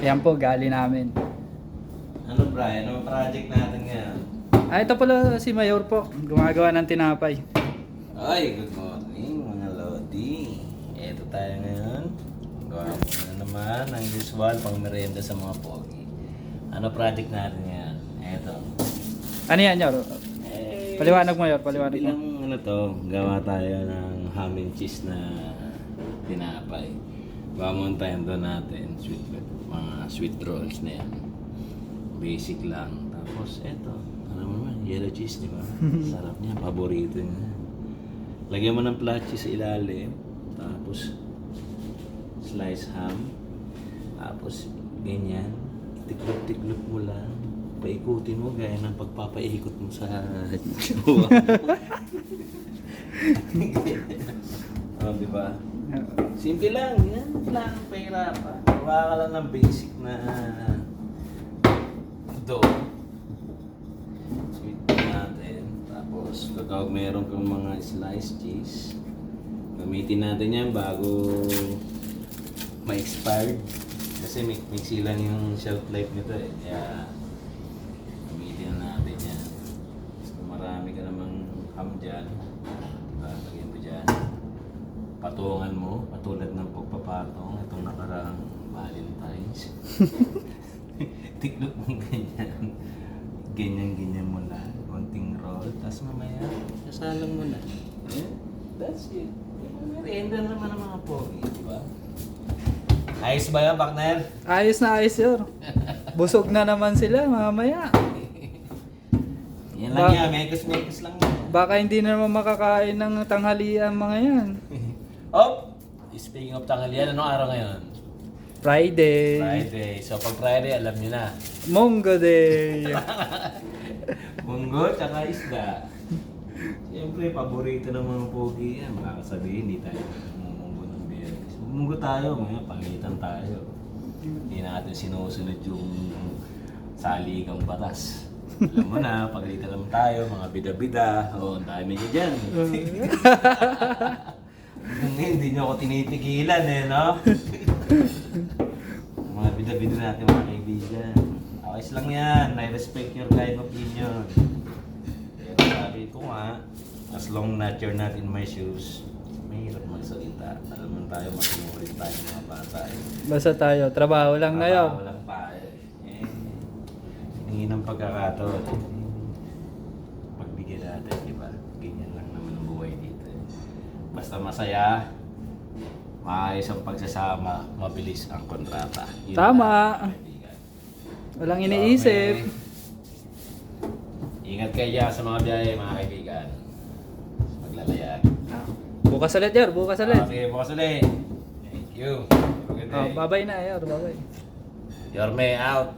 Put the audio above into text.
Yan po, gali namin. Ano Brian, anong project natin ngayon? Ito pala si Mayor po, gumagawa ng tinapay. Ay, good morning mga Lodi. Eto tayo ngayon. Gawa mo na naman ang usual pang merienda sa mga pogi. Ano project natin ngayon? Eto. Ano yan, Yor? Paliwanag mo, Yor, paliwanag mo. Ilang ano to, gawa tayo ng ham and cheese na tinapay. Bamontahin doon natin, mga sweet rolls na yan. Basic lang. Tapos eto, ano naman, yellow cheese, di ba? Sarap niya, paborito niya. Lagyan mo ng flat cheese sa ilalim. Tapos, slice ham. Tapos, ganyan. Tiklop-tiklop mo lang. Paikutin mo gaya ng pagpapaikot mo sa jowa. Oh, di ba? Simple lang. Yan lang ang pahirapan. Gawa ka lang ng basic na dough. Sweet natin. Tapos, kapag meron kang mga sliced cheese, gamitin natin yan bago ma-expired. Kasi mixi lang yung shelf life nito eh. Kaya, gamitin na natin yan. Kung marami ka namang ham dyan, diba? Lagyan mo dyan. Patungan mo, patulad ng pagpapatong. Itong nakaraang Valentine's. Tiklop mo ganyan. Ganyan-ganyan mo lang. Konting roll. Tapos mamaya, sasalang mo na. Yeah, that's it. Merienda naman ang mga pogi, di ba? Ayos ba yan, partner? Ayos na ayos, Yor. Busog na naman sila mamaya. Yan lang yan, mekos-mekos lang yan. Baka hindi na naman makakain ng tanghalian mga yan. Oh! Speaking of tanghalian, anong araw ngayon? Friday. Friday. So pag Friday, alam niyo na. Monggo Day. Munggo, tsaka isda. Siyempre, paborito ng mga pogi yan. Baka sabihin, hindi tayo munggo ng biyernes. Munggo tayo, ngayon, pangitan tayo. Hindi natin sinusunod yung saligang batas. Alam mo na, pagalitan lang tayo, mga bida-bida. Oo, ang dami niyo dyan. Hindi niyo ako tinitigilan eh, no? Mga bida-bida natin, mga kaibigan. Ayos lang yan. I respect your kind of opinion. Kaya sabi ko nga, as long not you're not in my shoes, mahirap magsalita. Alam mo tayo, matunurin tayo mga bata eh. Basta tayo, trabaho lang na yun. Walang tayo eh. Hiningi ng pagkakataon. Pagbigyan natin, di ba? Ganyan lang naman ang buhay dito eh. Basta masaya, maayos ang pagsasama, mabilis ang kontrata. Yun Tama. lang, kaibigan. Walang iniisip. Ingat kayo dyan sa mga biyahe, mga kaibigan. Maglalayag. Bukas ulit, Yor. Bukas ulit. Okay, bukas ulit. Thank you. Have a good day. Babay na, Yor. Babay. Yorme out.